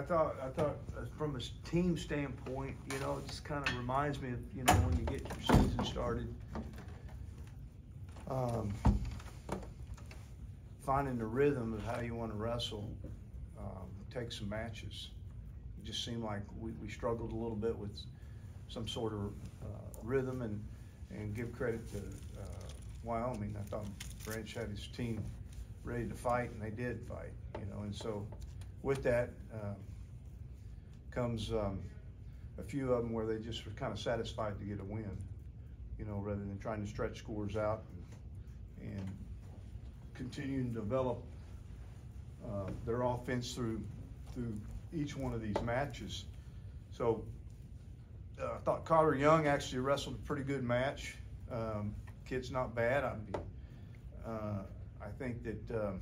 thought from a team standpoint, you know, it just kind of reminds me of, you know, when you get your season started, finding the rhythm of how you want to wrestle, take some matches. It just seemed like we struggled a little bit with some sort of rhythm, and give credit to Wyoming. I thought Branch had his team ready to fight, and they did fight, you know, and so with that comes a few of them where they just were kind of satisfied to get a win, you know, rather than trying to stretch scores out and continuing to develop their offense through each one of these matches. So I thought Carter Young actually wrestled a pretty good match. Kid's not bad. I think that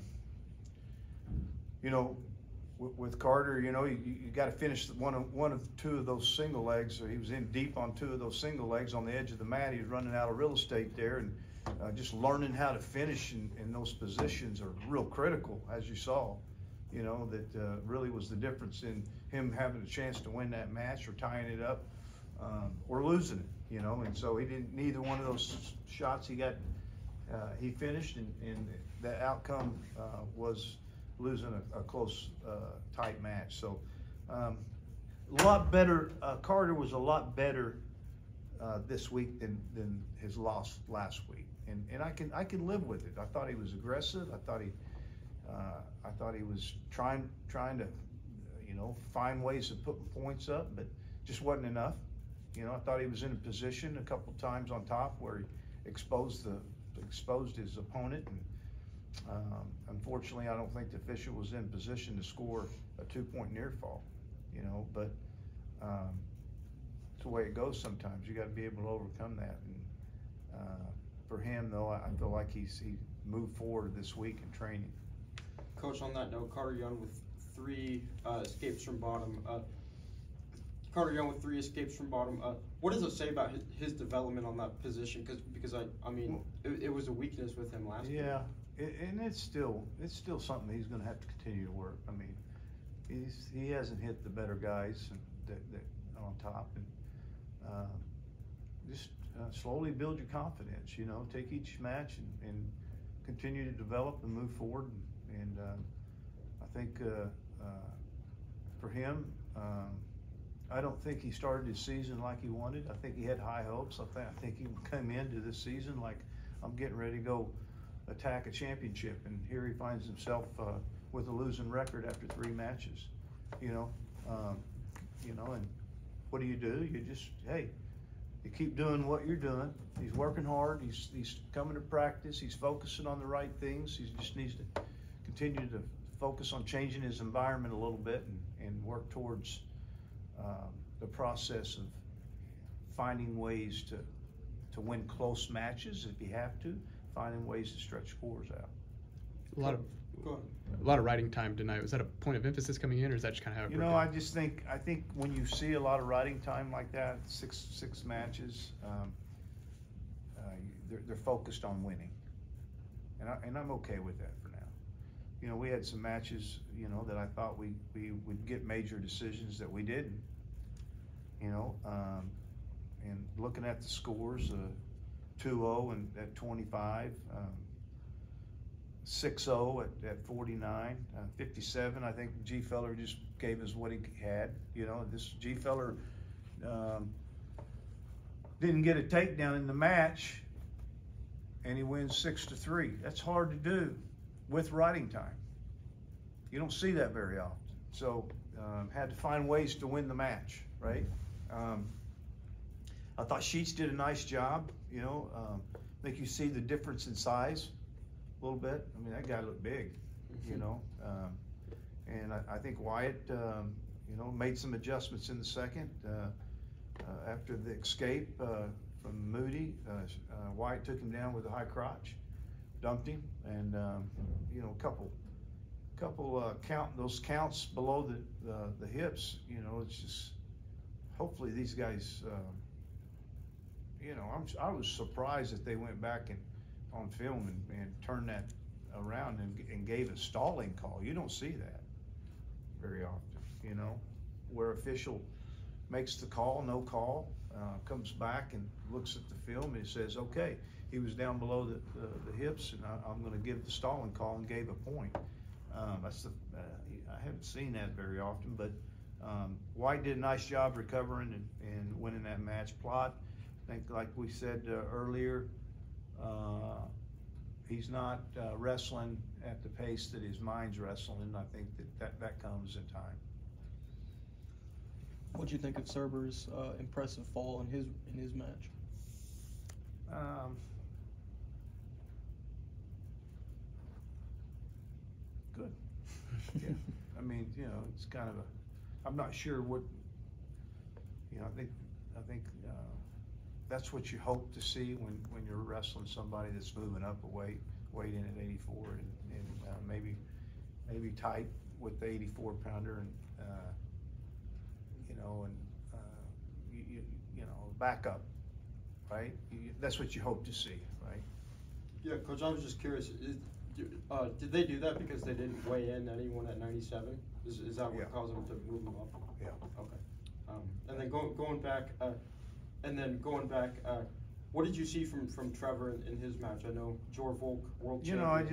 you know, with Carter, you know, you got to finish one of two of those single legs. So he was in deep on two of those single legs on the edge of the mat. He was running out of real estate there, and just learning how to finish in those positions are real critical, as you saw. You know, that really was the difference in him having a chance to win that match or tying it up or losing it, you know. And so he didn't, neither one of those shots he got, he finished, and the outcome was losing a close, tight match. So a lot better, Carter was a lot better this week than his loss last week. And I can live with it. I thought he was aggressive. I thought he was trying to, you know, find ways of putting points up, but just wasn't enough. You know, I thought he was in a position a couple times on top where he exposed his opponent, and unfortunately, I don't think the official was in position to score a 2-point near fall. You know, but it's the way it goes sometimes. You got to be able to overcome that. And for him, though, I feel like he moved forward this week in training. Coach, on that note, Carter Young with 3 escapes from bottom. Carter Young with 3 escapes from bottom. What does it say about his development on that position? Because I mean, it was a weakness with him last week. Yeah, and it's still something he's going to have to continue to work. I mean, he hasn't hit the better guys that on top, and just slowly build your confidence. You know, take each match and continue to develop and move forward. And I think for him, I don't think he started his season like he wanted. I think he had high hopes. I think he came into this season like, I'm getting ready to go attack a championship, and here he finds himself with a losing record after 3 matches. You know, and what do? You just, hey, you keep doing what you're doing. He's working hard. He's coming to practice. He's focusing on the right things. He just needs to continue to focus on changing his environment a little bit and work towards the process of finding ways to win close matches if you have to, finding ways to stretch scores out. A lot of riding time tonight. Was that a point of emphasis coming in, or is that just kind of how it You know, I think when you see a lot of riding time like that, six matches, they're focused on winning, and I'm okay with that for now. You know, we had some matches, you know, that I thought we would get major decisions that we didn't. You know, and looking at the scores, 2-0 and at 25, 6-0 at 49, 57. I think G Feller just gave us what he had. You know, this G Feller didn't get a takedown in the match, and he wins 6-3. That's hard to do with riding time. You don't see that very often. So had to find ways to win the match, right? I thought Sheets did a nice job. You know, I think you see the difference in size a little bit. I mean, that guy looked big, you know. And I think Wyatt, you know, made some adjustments in the second. After the escape from Moody, Wyatt took him down with a high crotch, dumped him, and you know, a couple those counts below the hips. You know, it's just, hopefully these guys. You know, I was surprised that they went back on film and turned that around and gave a stalling call. You don't see that very often. you know, where official makes the call, no call, comes back and looks at the film and he says, okay, he was down below the hips, and I'm going to give the stalling call, and gave a point. I haven't seen that very often, but White did a nice job recovering and winning that match. Plot, I think, like we said earlier, he's not wrestling at the pace that his mind's wrestling, and I think that comes in time. What'd you think of Cerber's impressive fall in his match? Good. Yeah. I mean, you know, it's kind of I'm not sure what, you know, I think that's what you hope to see when you're wrestling somebody that's moving up a weight in at 84, and maybe tight with the 84-pounder, and you know, and you know, back up, right? That's what you hope to see, right? Yeah, Coach, I was just curious, did they do that because they didn't weigh in anyone at 97? Is that what caused them to move them up? Yeah. Okay. And then going back, what did you see from Trevor in his match? I know Jor Volk, world champion.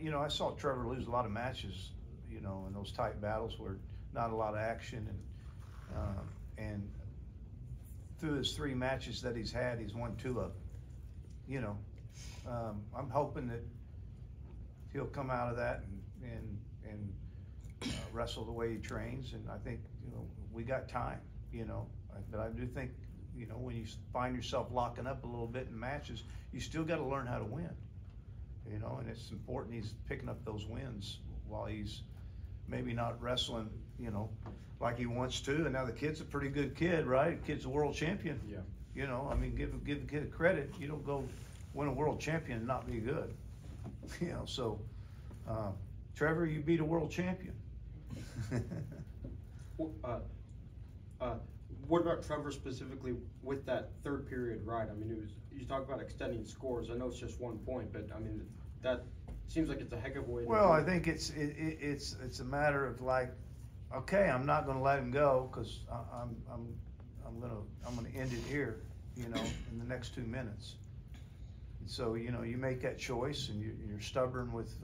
You know, I saw Trevor lose a lot of matches, you know, in those tight battles where not a lot of action, and through his 3 matches that he's had, he's won 2 of them. You know, I'm hoping that he'll come out of that and wrestle the way he trains, and I think, you know, we got time, you know, but I do think, you know, when you find yourself locking up a little bit in matches, you still got to learn how to win, you know, and it's important he's picking up those wins while he's maybe not wrestling, you know, like he wants to. And now the kid's a pretty good kid, right? The kid's a world champion. Yeah. You know, I mean, give the kid credit. You don't go win a world champion and not be good. You know, so Trevor, you beat a world champion. What about Trevor specifically with that third period ride? I mean, you talk about extending scores. I know it's just 1 point, but I mean, that seems like it's a heck of a way to do it. I think it's a matter of, like, okay, I'm not going to let him go because I'm gonna end it here, you know, in the next 2 minutes. And so, you know, you make that choice, and you're stubborn with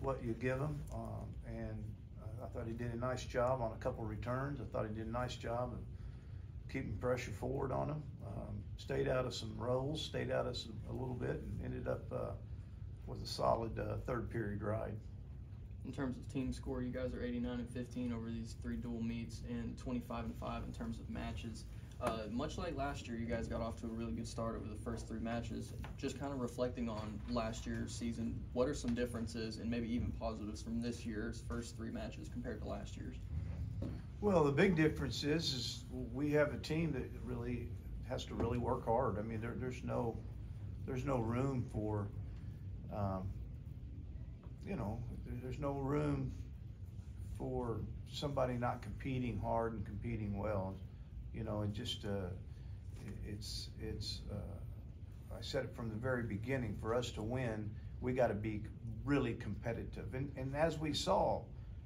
what you give him. And I thought he did a nice job on a couple of returns. I thought he did a nice job of keeping pressure forward on him. Stayed out of some rolls, stayed out of some a little bit, and ended up with a solid third period ride. In terms of team score, you guys are 89-15 over these 3 dual meets, and 25-5 in terms of matches. Much like last year, you guys got off to a really good start over the first 3 matches. Just kind of reflecting on last year's season, what are some differences and maybe even positives from this year's first 3 matches compared to last year's? Well, the big difference is we have a team that really has to really work hard. I mean, there's no room for, you know, there's no room for somebody not competing hard and competing well. You know, it just, I said it from the very beginning, for us to win, we got to be really competitive. And as we saw,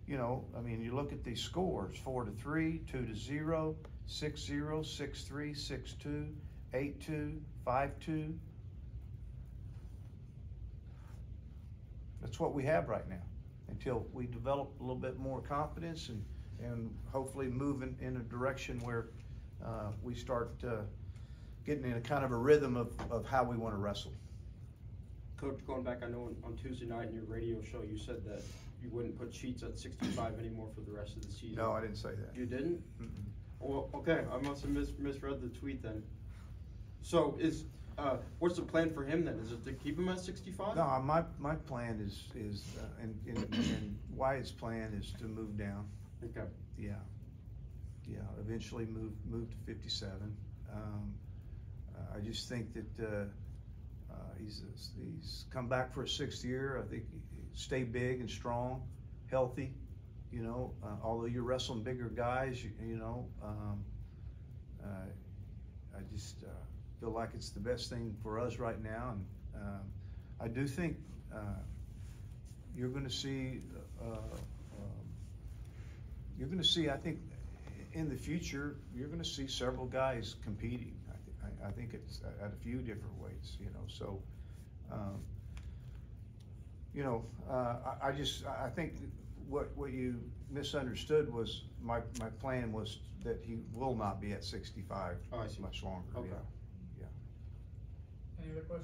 you know, I mean, you look at these scores, 4-3, 2-0, 6-0, 6-3, 6-2, 8-2, 5-2. That's what we have right now, until we develop a little bit more confidence and hopefully move in a direction where we start getting in a kind of a rhythm of how we want to wrestle. Coach, going back, I know on Tuesday night in your radio show, you said that you wouldn't put Sheets at 65 anymore for the rest of the season. No, I didn't say that. You didn't? Mm-mm. Well, okay, I must have misread the tweet then. So what's the plan for him then? Is it to keep him at 65? No, my plan is and Wyatt's plan is to move down. Okay. Yeah, eventually move to 57. I just think that he's come back for a 6th year. I think stay big and strong, healthy. You know, although you're wrestling bigger guys, you know, I just feel like it's the best thing for us right now. And I do think you're going to see you're going to see, I think, in the future, you're going to see several guys competing. I think it's at a few different weights, you know. So, I think what you misunderstood was my plan was that he will not be at 65 Oh, I see. much longer. Okay. Yeah. Any other questions?